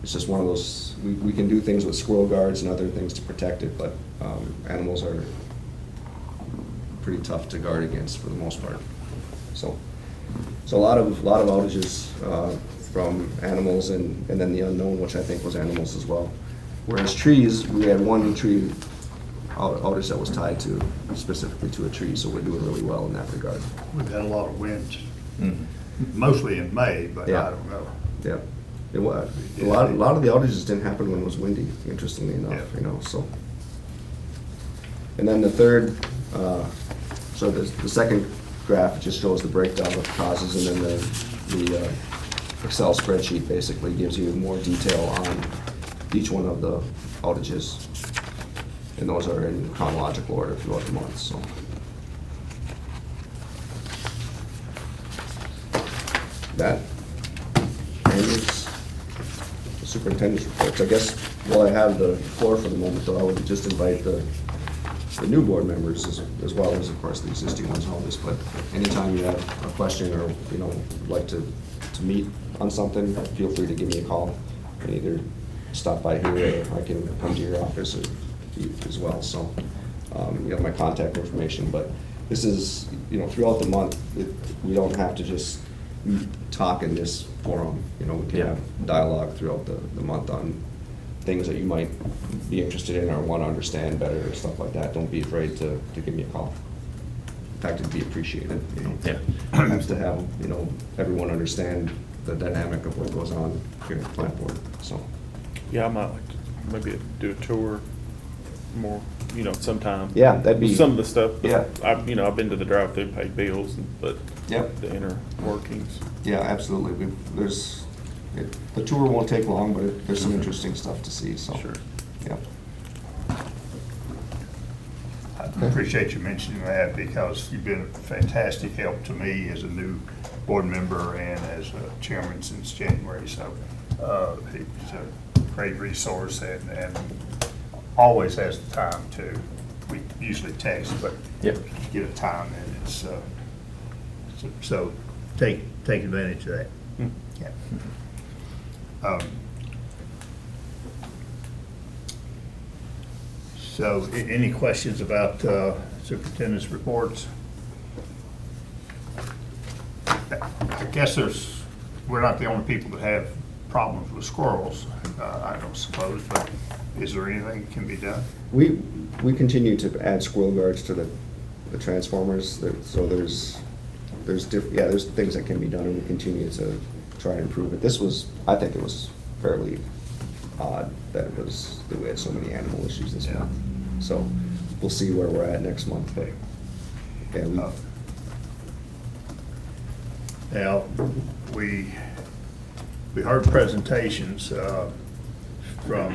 it's just one of those, we can do things with squirrel guards and other things to protect it, but animals are pretty tough to guard against for the most part. So a lot of outages from animals, and then the unknown, which I think was animals as well. Whereas trees, we had one tree outage that was tied specifically to a tree, so we're doing really well in that regard. We've had a lot of winds, Mhm. mostly in May, but Yeah. I don't know. Yeah, it was. A lot of the outages didn't happen when it was windy, interestingly enough, Yeah. so. And then the third, so the second graph just shows the breakdown of causes, and then the Excel spreadsheet basically gives you more detail on each one of the outages. And those are in chronological order throughout the month, so. That ends the superintendent's reports. I guess while I have the floor for the moment, though, I would just invite the new board members as well as, of course, the existing ones on this, but anytime you have a question or, would like to meet on something, feel free to give me a call, and either stop by here, or I can come to your office as well. So you have my contact information, but this is, throughout the month, we don't have to just talk in this forum. We can Yeah. have dialogue throughout the month on things that you might be interested in or want to understand better or stuff like that, don't be afraid to give me a call. In fact, it'd be appreciated, you know. Yeah. Nice to have, you know, everyone understand the dynamic of what goes on here at the plant board, so. Yeah, I might like to maybe do a tour more, you know, sometime. Yeah, that'd be. Some of the stuff. But Yeah. I've been to the drive-through, paid bills, but Yep. the inner workings. Yeah, absolutely. The tour won't take long, but there's some interesting stuff to see, so. Sure. Yeah. I appreciate you mentioning that because you've been a fantastic help to me as a new board member and as a chairman since January. So he's a great resource and always has the time to. We usually text, but Yep. get a time and it's so take advantage of that. Yeah. So, any questions about superintendent's reports? I guess we're not the only people that have problems with squirrels, I don't suppose, but is there anything that can be done? We continue to add squirrel guards to the transformers, so there's things that can be done, and we continue to try and improve it. I think it was fairly odd that we had so many animal issues this month. So we'll see where we're at next month. Okay. Yeah, Now, we heard presentations from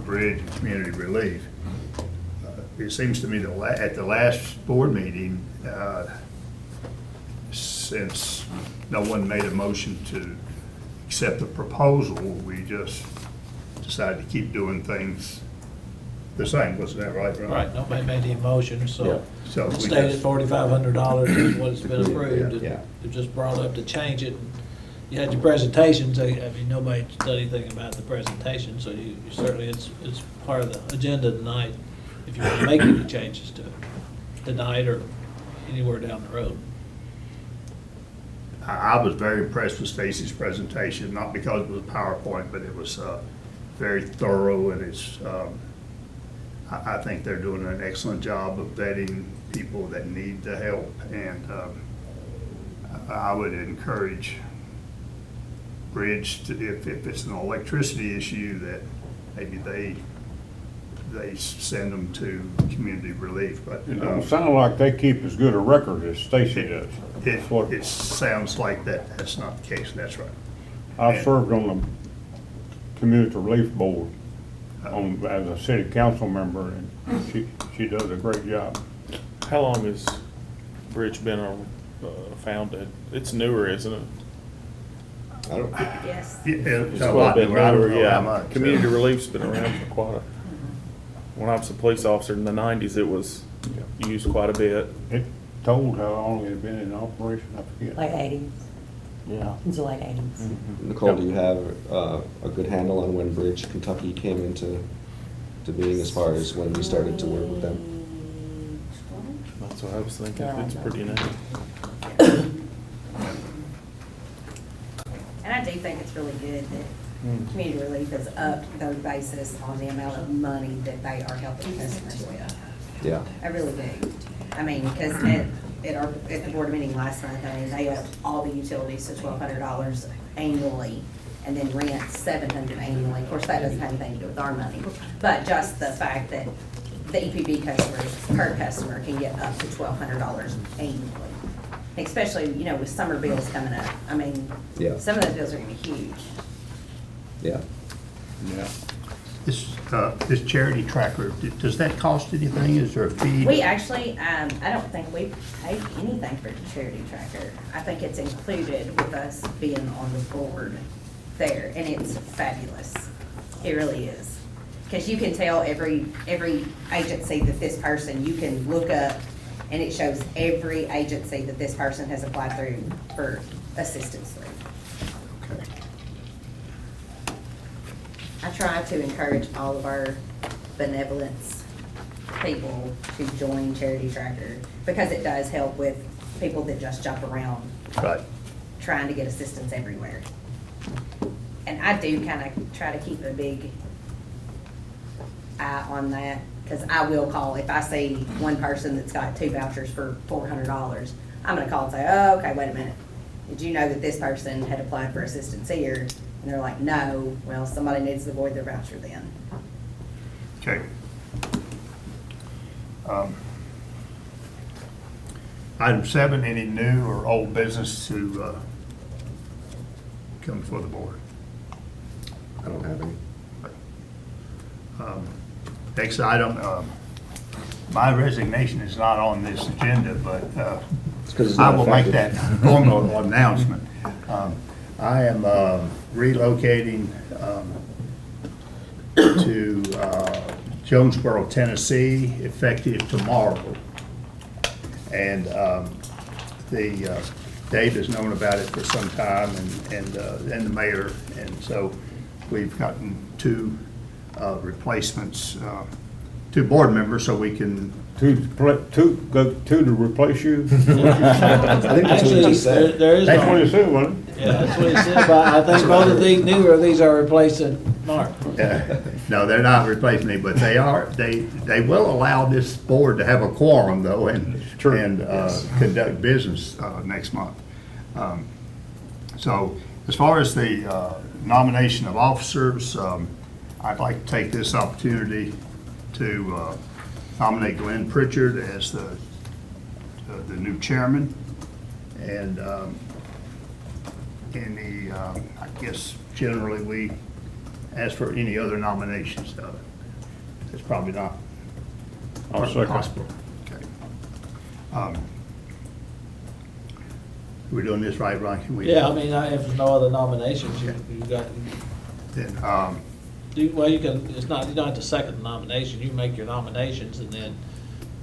Bridge and Community Relief. It seems to me that at the last board meeting, since no one made a motion to accept the proposal, we just decided to keep doing things the same. Wasn't that right, Ron? Right, nobody made the motion, so So we it stayed at just- $4,500 is what it's been approved. Yeah. It just brought up to change it. You had your presentations, I mean, nobody said anything about the presentation, so you certainly, it's part of the agenda tonight, if you want to make any changes to it, tonight or anywhere down the road. I was very impressed with Stacy's presentation, not because it was a PowerPoint, but it was very thorough, and I think they're doing an excellent job of vetting people that need the help, and I would encourage Bridge to, if it's an electricity issue, that maybe they send them to Community Relief, but It don't sound like they keep as good a record as Stacy does. it sounds like that's not the case, that's right. I served on the Community Relief Board as a city council member, and she does a great job. How long has Bridge been founded? It's newer, isn't it? I don't, Yes. Yeah, it's It's a quite lot a bit newer. I don't newer, know how yeah. much. Community Relief's been around for quite a, when I was a police officer in the 90s, it was used quite a bit. It told how long it had been in operation, I forget. Late 80s, Yeah. it's the late 80s. Nicole, do you have a good handle on when Bridge, Kentucky came into being as far as when we started to work with them? That's what I was thinking. Yeah, It's I know. pretty new. And I do think it's really good that Community Relief has upped their basis on the amount of money that they are helping customers with. Yeah. I really do. I mean, because at the board meeting last night, I mean, they upped all the utilities to $1,200 annually, and then rent $700 annually. Of course, that doesn't have anything to do with our money, but just the fact that the EPB customers, per customer, can get up to $1,200 annually. Especially, you know, with summer bills coming up. I mean, Yeah. some of those bills are gonna be huge. Yeah. Yeah. This charity tracker, does that cost anything? Is there a fee? We actually, I don't think we pay anything for the charity tracker. I think it's included with us being on the board there, and it's fabulous. It really is. Because you can tell every agency that this person, you can look up, and it shows every agency that this person has applied through for assistance through. Okay. I try to encourage all of our benevolence people to join Charity Tracker because it does help with people that just jump around Right. trying to get assistance everywhere. And And I do kind of try to keep a big eye on that, because I will call, if I see one person that's got 2 vouchers for $400, I'm gonna call and say, oh, okay, wait a minute. Did you know that this person had applied for assistance here? And they're like, no, well, somebody needs to void their voucher then. Okay. Item 7, any new or old business to come before the board? I don't have any. Next item, my resignation is not on this agenda, but It's 'cause it's I not will make that effective. formal announcement. I am relocating to Jonesboro, Tennessee, effective tomorrow. And Dave has known about it for some time, and the mayor, and so we've gotten 2 replacements, 2 board members, so we can. Two to replace you? I think that's what he Actually, just said. there is That's what no, you said, wasn't it? yeah, that's what he said, but I think both of these, neither of these are replacing Mark. No, they're not replacing me, but they will allow this board to have a quorum though, and conduct business next month. So as far as the nomination of officers, I'd like to take this opportunity to nominate Glenn Pritchard as the new chairman, and I guess generally we ask for any other nominations. It's probably not I'll second. possible. Okay. We're doing this right, Ron? Can we? Yeah, I mean, if there's no other nominations, you got, Then, well, you can, it's not, you don't have to second the nomination, you make your nominations, and then,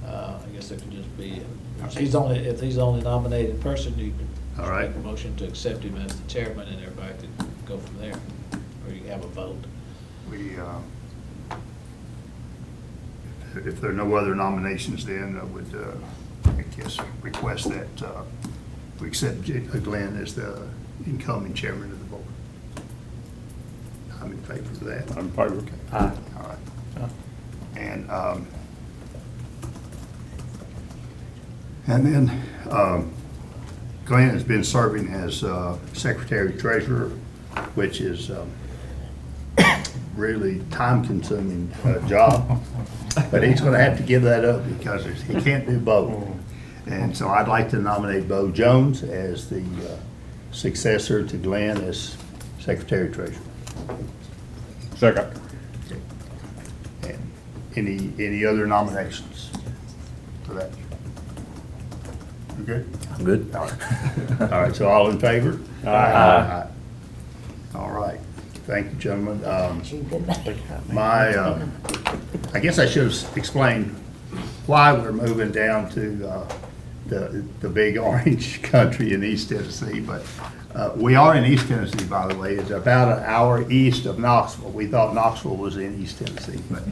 I guess it could just be, if he's the only nominated person, you can All right. make a motion to accept him as the chairman, and everybody can go from there, or you can have a vote. we, if there are no other nominations, then I would, I guess, request that we accept Glenn as the incoming chairman of the board. I'm in favor of that. I'm in favor. Aye. All right. And then Glenn has been serving as secretary treasurer, which is really time-consuming job. But he's going to have to give that up because he can't do both. And so I'd like to nominate Bo Jones as the successor to Glenn as secretary treasurer. Second. And any other nominations for that? You good? I'm good. All right. All right, so all in favor? Aye. All right, thank you, gentlemen. I guess I should have explained why we're moving down to the big orange country in East Tennessee, but we are in East Tennessee, by the way. It's about an hour east of Knoxville. We thought Knoxville was in East Tennessee, but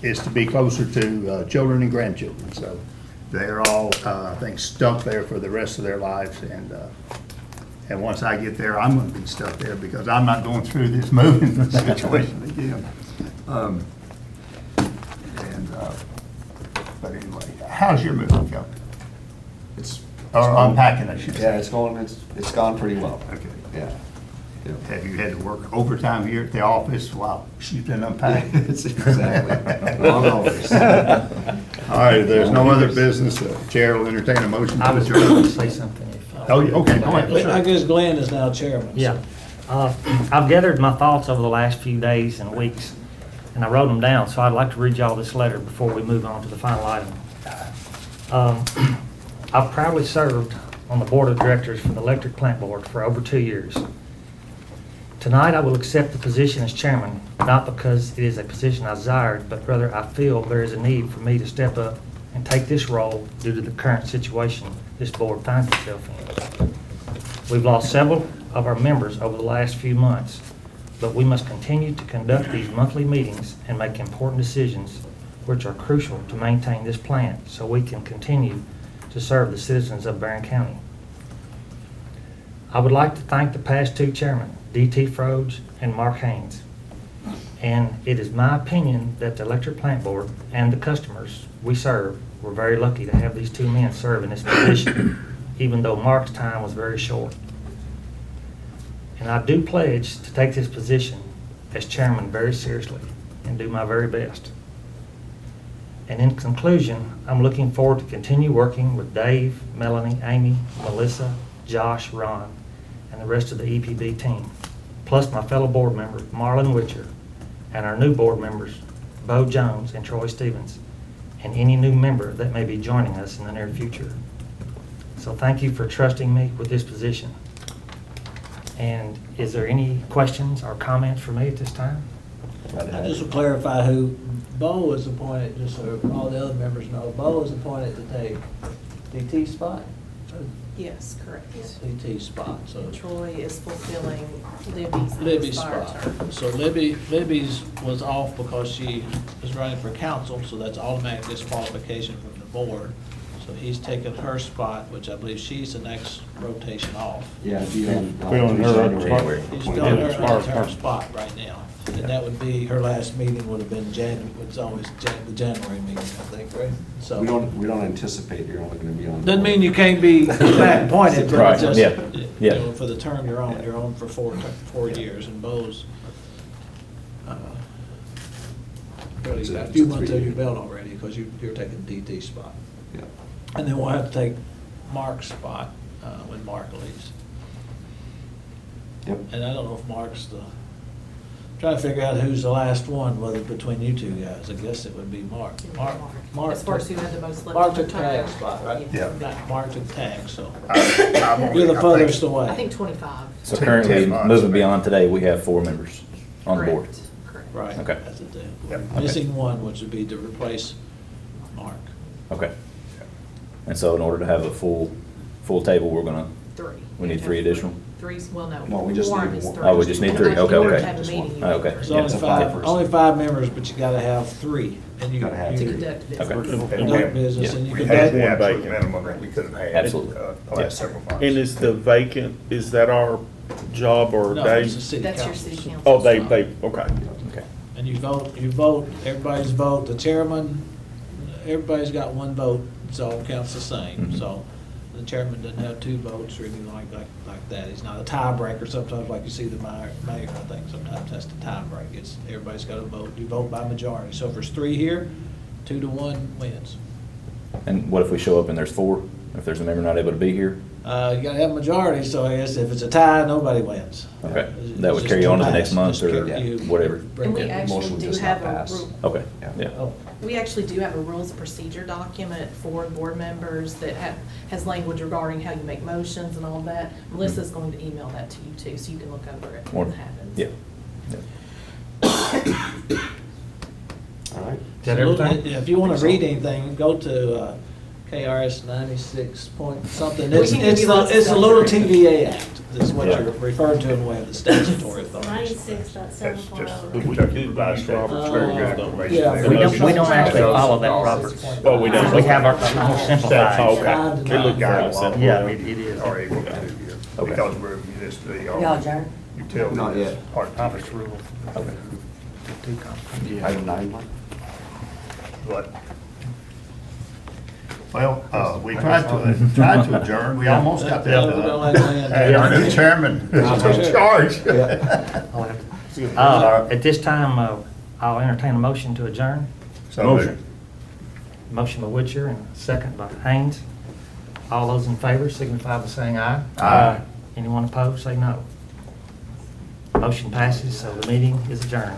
it's to be closer to children and grandchildren. So they're all, I think, stuck there for the rest of their lives. And once I get there, I'm going to be stuck there because I'm not going through this moving situation again. But anyway, how's your moving going? It's Or unpacking, I should say. Yeah, it's gone pretty well. Okay. Yeah. Yeah. Have you had to work overtime here at the office while she's been unpacking? It's exactly. Long hours. All right, if there's no other business, the chair will entertain a motion I to was going to adjourn. say something if. Oh, okay, go I ahead. guess Glenn is now chairman. so- Yeah. I've gathered my thoughts over the last few days and weeks, and I wrote them down, so I'd like to read y'all this letter before we move on to the final item. I've proudly served on the board of directors for the electric plant board for over 2 years. Tonight, I will accept the position as chairman, not because it is a position I desired, but rather I feel there is a need for me to step up and take this role due to the current situation this board finds itself in. We've lost several of our members over the last few months, but we must continue to conduct these monthly meetings and make important decisions which are crucial to maintain this plant, so we can continue to serve the citizens of Barron County. I would like to thank the past two chairmen, D.T. Froge and Mark Haynes. And it is my opinion that the electric plant board and the customers we serve were very lucky to have these two men serve in this position, even though Mark's time was very short. And I do pledge to take this position as chairman very seriously and do my very best. And in conclusion, I'm looking forward to continue working with Dave, Melanie, Amy, Melissa, Josh, Ron, and the rest of the EPB team, plus my fellow board member, Marlon Witcher, and our new board members, Bo Jones and Troy Stevens, and any new member that may be joining us in the near future. So thank you for trusting me with this position. And is there any questions or comments for me at this time? I just will clarify who, Bo was appointed, just so all the other members know, Bo was appointed to take DT's spot? Yes, correct. DT's spot, so. And Troy is fulfilling Libby's Libby's expired spot. term. So Libby's was off because she was running for council, so that's automatic disqualification from the board. So he's taken her spot, which I believe she's the next rotation off. Yeah, it'd be on. Filling her other spot. January. He's filling her Yeah. her spot right now. And that would be, her last meeting would have been it's always the January meeting, I think, right? So. We don't anticipate you're only gonna be on. Doesn't mean you can't be back appointed, but Right, it's just, yeah, you yeah. know, for the term you're on for 4 years, and Bo's, really It's a- got a it's few a months 3 under your year. belt already, because you're taking DT's spot. Yeah. And then we'll have to take Mark's spot, when Mark leaves. Yep. And I don't know if Mark's trying to figure out who's the last one, whether between you two guys, I guess it would be Mark. Mark. As far as who had the most left. Mark to took retire. Tag's spot, right? Yeah. Mark took Tag, so. I've only- You're the I furthest think- away. I think 25. So 10 currently, months. moving beyond today, we have 4 members on the board. Correct, correct. Right. Okay. That's the thing. Yep. Missing one, which would be to replace Mark. Okay. And so in order to have a full table, we're gonna, 3. we need 3 additional? Three's, well, no. No, we just quorum need is one. 3. Oh, we just need 3. In Okay, order okay. to have a meeting, you Oh, need okay. 3. It's Yeah, only it's a five, first. only 5 members, but you gotta have 3. And you Gotta have To three. conduct business. Okay. Conduct business, and you We conduct. had the one absolute vacant. minimum that we could have had. Absolutely. The Yes. last several months. And is the vacant, is that our job or No, Dave? it's the city That's your council. city council. Oh, they, okay. Okay. And you vote, everybody's vote, the chairman, everybody's got one vote, so it counts the same. Mhm. So the chairman doesn't have 2 votes or anything like that. He's not a tiebreaker, sometimes like you see the mayor, I think, sometimes that's the tiebreak. Everybody's got to vote, you vote by majority. So if there's 3 here, 2-1 wins. And what if we show up and there's 4? If there's a member not able to be here? You gotta have a majority, so I guess if it's a tie, nobody wins. Okay. It's That would just carry on to the pass. next month Just or carry- you whatever. break And we it. actually Motion do does have not a, pass. Okay, Yeah. yeah. Oh, we actually do have a rules of procedure document for board members that has language regarding how you make motions and all that. Melissa's going to email that to you too, so you can look over it when it happens. Yeah. Yeah. All right. Is that everything? If you wanna read anything, go to KRS 96 point something. We It's can give you lots of it's the stuff. Little TVA Act, is what Yeah. you're referring to in the way of the statutory authority. 96.740. That's just We Kentucky did Revised use Statutes. Robert's Very rules, good though. information Yeah. there. We don't actually follow that, Robert. Oh, we don't? We have our more simplified. Oh, okay. Five to It nine. looked very Guidelines. simple. Yeah, it is. Are able to, Okay. because we're municipally, Y'all adjourn? utility. Not yet. is part of Office the- rules. Too complicated. Item 9, Mike? What? Well, we tried to adjourn, we almost got that Yeah, we're gonna let Lynn do Hey, it. our new chairman is in charge. At this time, I'll entertain a motion to adjourn. So moved. Motion by Witcher and a second by Haynes. All those in favor signify by saying aye. Aye. Anyone opposed, say no. Motion passes, so the meeting is adjourned.